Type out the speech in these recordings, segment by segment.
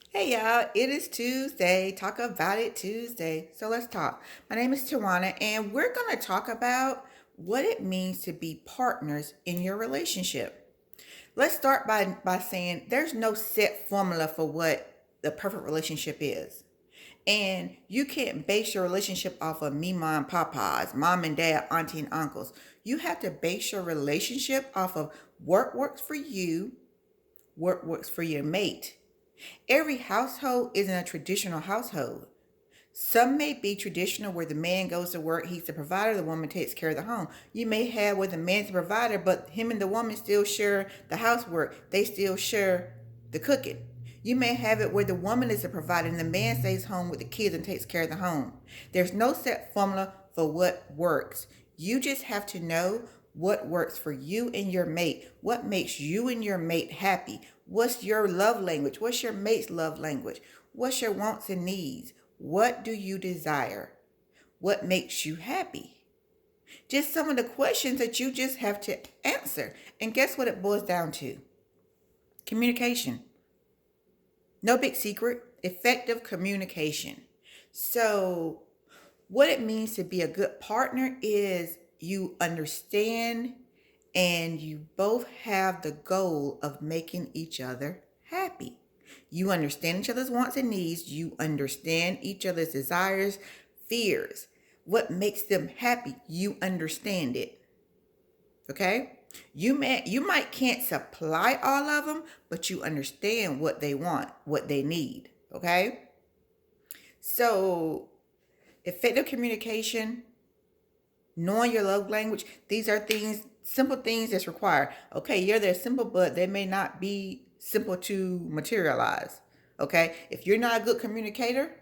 Hey y'all, it is Tuesday. Talk about it Tuesday. So let's talk. My name is Tiwana, and we're going to talk about what it means to be partners in your relationship. Let's start by saying there's no set formula for what the perfect relationship is. And you can't base your relationship off of me, mom, papas, mom and dad, auntie and uncles. You have to base your relationship off of what works for you, what works for your mate. Every household isn't a traditional household. Some may be traditional where the man goes to work, he's the provider, the woman takes care of the home. You may have where the man's the provider, but him and the woman still share the housework. They still share the cooking. You may have it where the woman is the provider and the man stays home with the kids and takes care of the home. There's no set formula for what works. You just have to know what works for you and your mate. What makes you and your mate happy? What's your love language? What's your mate's love language? What's your wants and needs? What do you desire? What makes you happy? Just some of the questions that you just have to answer. And guess what it boils down to? Communication. No big secret. Effective communication. So, what it means to be a good partner is you understand and you both have the goal of making each other happy. You understand each other's wants and needs. You understand each other's desires, fears. What makes them happy? You understand it. Okay? You might can't supply all of them, but you understand what they want, what they need. Okay? So, effective communication, knowing your love language, these are things, simple things that's required. Okay, yeah, they're simple, but they may not be simple to materialize. Okay, if you're not a good communicator,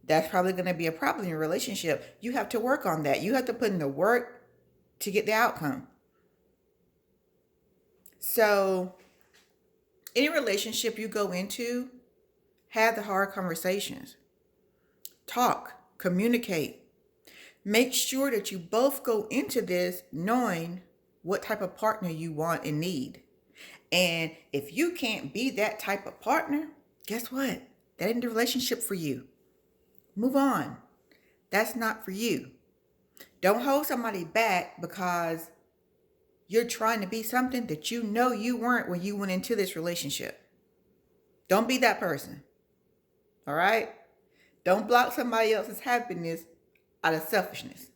that's probably going to be a problem in your relationship. You have to work on that. You have to put in the work to get the outcome. So, any relationship you go into, have the hard conversations. Talk, communicate. Make sure that you both go into this knowing what type of partner you want and need. And if you can't be that type of partner, guess what? That ain't the relationship for you. Move on. That's not for you. Don't hold somebody back because you're trying to be something that you know you weren't when you went into this relationship. Don't be that person. All right? Don't block somebody else's happiness out of selfishness.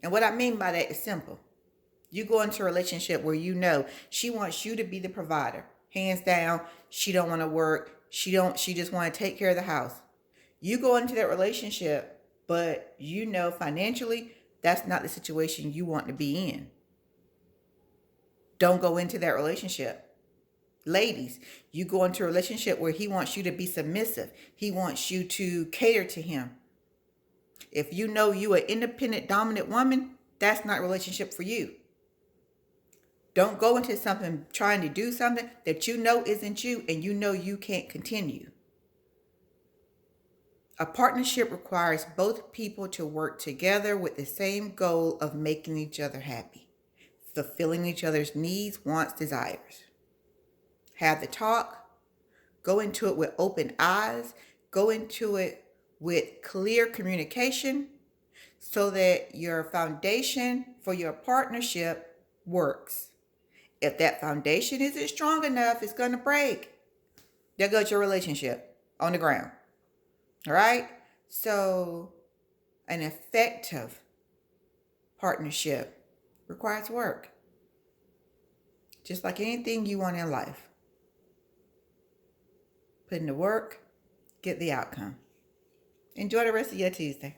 And what I mean by that is simple. You go into a relationship where you know she wants you to be the provider. Hands down, she don't want to work. She just want to take care of the house. You go into that relationship, but you know financially that's not the situation you want to be in. Don't go into that relationship. Ladies, you go into a relationship where he wants you to be submissive. He wants you to cater to him. If you know you an independent, dominant woman, that's not a relationship for you. Don't go into something trying to do something that you know isn't you and you know you can't continue. A partnership requires both people to work together with the same goal of making each other happy, fulfilling each other's needs, wants, desires. Have the talk, go into it with open eyes, go into it with clear communication so that your foundation for your partnership works. If that foundation isn't strong enough, it's going to break. There goes your relationship on the ground. All right? So, an effective partnership requires work. Just like anything you want in life. Put in the work, get the outcome. Enjoy the rest of your Tuesday.